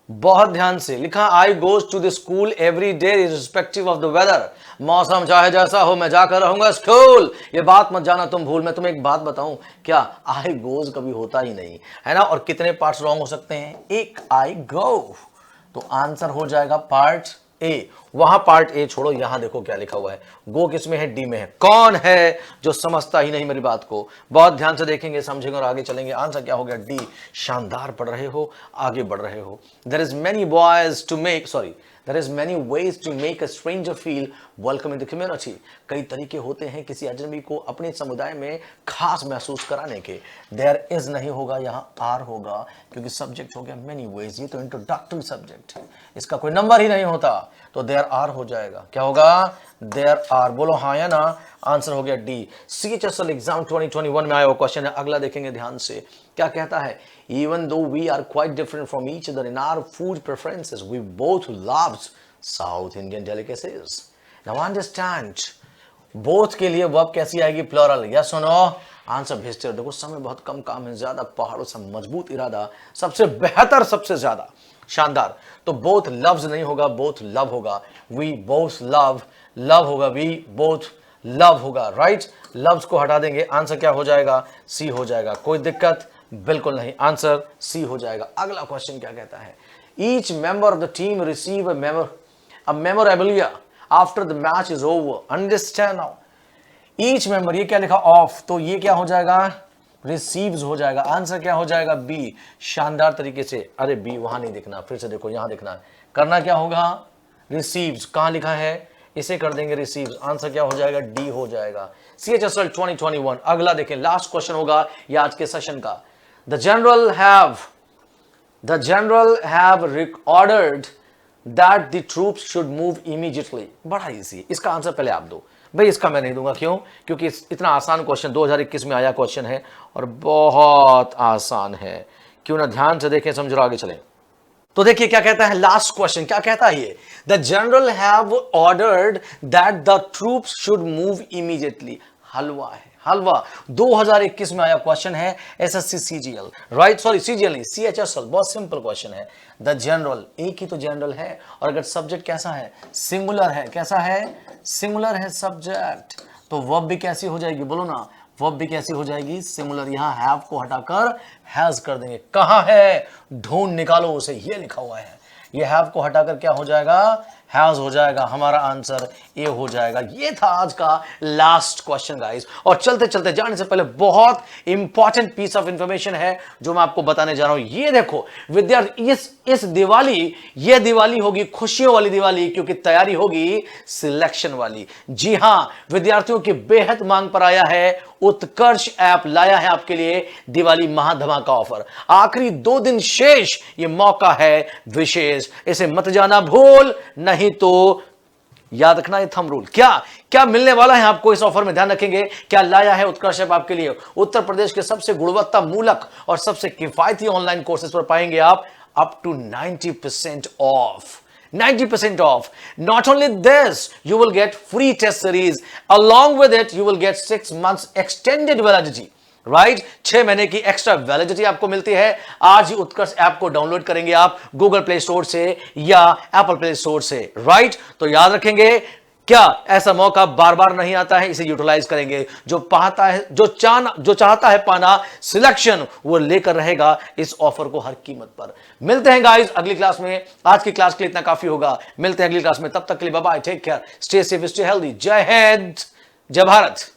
बहुत ध्यान से लिखा, I goes to the school every day irrespective of the weather. मौसम चाहे जैसा हो, मैं जाकर रहूंगा स्कूल, ये बात मत जाना तुम भूल। मैं तुम्हें एक बात बताऊं, क्या आई गोज कभी होता ही नहीं है ना। और कितने पार्ट्स रॉन्ग हो सकते हैं, एक, आई गो। तो आंसर हो जाएगा पार्ट ए। वहां पार्ट ए छोड़ो, यहां देखो क्या लिखा हुआ है, गो किस में है, डी में है। कौन है जो समझता ही नहीं मेरी बात को, बहुत ध्यान से देखेंगे, समझेंगे और आगे चलेंगे। आंसर क्या हो गया, डी। शानदार पढ़ रहे हो, आगे बढ़ रहे हो। There is many boys to make, sorry, there is many ways to make a stranger feel welcome in the community। कई तरीके होते हैं किसी अजनबी को अपने समुदाय में खास महसूस कराने के। there is नहीं होगा, यहाँ आर होगा, क्योंकि सब्जेक्ट हो गया many ways। ये तो इंट्रोडक्टरी सब्जेक्ट है, इसका कोई नंबर ही नहीं होता, तो there are हो जाएगा। क्या होगा, there are। बोलो हाँ या ना, आंसर हो गया डी। CHSL एग्जाम 2021 में आया हुआ क्वेश्चन है, अगला देखेंगे ध्यान से। क्या कहता है, even though we are quite different from each other in our food preferences, we both love South Indian delicacies। Now understand, both के लिए वर्ब कैसी आएगी, प्लूरल, यस और नो। आंसर भेजते रहो। देखो समय बहुत कम, काम है ज्यादा, पहाड़ों से मजबूत इरादा, सबसे बेहतर, सबसे ज्यादा शानदार। तो बोथ लव्स नहीं होगा, बोथ लव होगा। वी बोथ लव, लव होगा, वी बोथ लव होगा, राइट। लव्स को हटा देंगे, आंसर क्या हो जाएगा, सी हो जाएगा। कोई दिक्कत बिल्कुल नहीं, आंसर सी हो जाएगा। अगला क्वेश्चन क्या कहता है, each member of the team receive a memorabilia after the match is over. Understand now, each member, ये क्या लिखा, ऑफ, तो ये क्या हो जाएगा, रिसीव्स हो जाएगा। आंसर क्या हो जाएगा, बी। शानदार तरीके से, अरे बी वहां नहीं दिखना, फिर से देखो, यहां दिखना है। करना क्या होगा, रिसीव्स, कहां लिखा है, इसे कर देंगे रिसीव्स। आंसर क्या हो जाएगा, डी हो जाएगा। CHSL 2021। अगला देखें, लास्ट क्वेश्चन होगा ये आज के सेशन का। The general have ordered that the troops should move immediately। बड़ा इजी, इसका आंसर पहले आप दो भाई, इसका मैं नहीं दूंगा। क्यों, क्योंकि इतना आसान क्वेश्चन 2021 में आया क्वेश्चन है और बहुत आसान है। क्यों ना ध्यान से देखें, समझो, आगे चलें। तो देखिए क्या कहता है, लास्ट क्वेश्चन क्या कहता है ये, the general have ordered that the troops should move immediately. हलवा है, हलवा 2021 में आया क्वेश्चन है SSC CGL, right, sorry CGL नहीं, सीएचएसएल, बहुत सिंपल क्वेश्चन है। द जनरल, एक ही तो जनरल है, और अगर सब्जेक्ट कैसा है, सिंगुलर है, कैसा है, सिंगुलर है सब्जेक्ट, तो वर्ब भी कैसी हो जाएगी, बोलो ना, वर्ब भी कैसी हो जाएगी, सिंगुलर। यहां हैव को हटाकर हैज कर देंगे। कहां है, ढूंढ निकालो उसे, ये लिखा हुआ है। ये हैव को हटाकर क्या हो जाएगा, हैज हो जाएगा। हमारा आंसर ए हो जाएगा। ये था आज का लास्ट क्वेश्चन गाइस। और चलते चलते जाने से पहले बहुत इंपॉर्टेंट पीस ऑफ इंफॉर्मेशन है जो मैं आपको बताने जा रहा हूं। ये देखो विद्यार्थी, इस दिवाली, ये दिवाली होगी खुशियों वाली दिवाली, क्योंकि तैयारी होगी सिलेक्शन वाली। जी हां विद्यार्थियों की बेहद मांग पर आया है उत्कर्ष ऐप, लाया है आपके लिए दिवाली महाधमाका ऑफर। आखिरी 2 दिन शेष, ये मौका है विशेष, इसे मत जाना भूल, नहीं तो याद रखना ये थंब रूल। क्या क्या मिलने वाला है आपको इस ऑफर में, ध्यान रखेंगे। क्या लाया है उत्कर्ष ऐप आपके लिए, उत्तर प्रदेश के सबसे गुणवत्ता मूलक और सबसे किफायती ऑनलाइन कोर्सेज पर पाएंगे आप up to 90% off. 90% off. Not only this, you will get free test series. Along with it, you will get 6 months extended validity. Right 6 महीने की एक्स्ट्रा वैलिडिटी आपको मिलती है। आज ही उत्कर्ष ऐप को डाउनलोड करेंगे आप गूगल प्ले स्टोर से या एप्पल प्ले स्टोर से, राइट। तो याद रखेंगे, क्या ऐसा मौका बार बार नहीं आता है, इसे यूटिलाइज करेंगे। जो पाता है, जो चाहता है पाना सिलेक्शन, वो लेकर रहेगा इस ऑफर को हर कीमत पर। मिलते हैं गाइस अगली क्लास में। आज की क्लास के लिए इतना काफी होगा। मिलते हैं अगली क्लास में, तब तक के लिए bye bye, take care, stay safe, stay healthy. जय हिंद, जय भारत।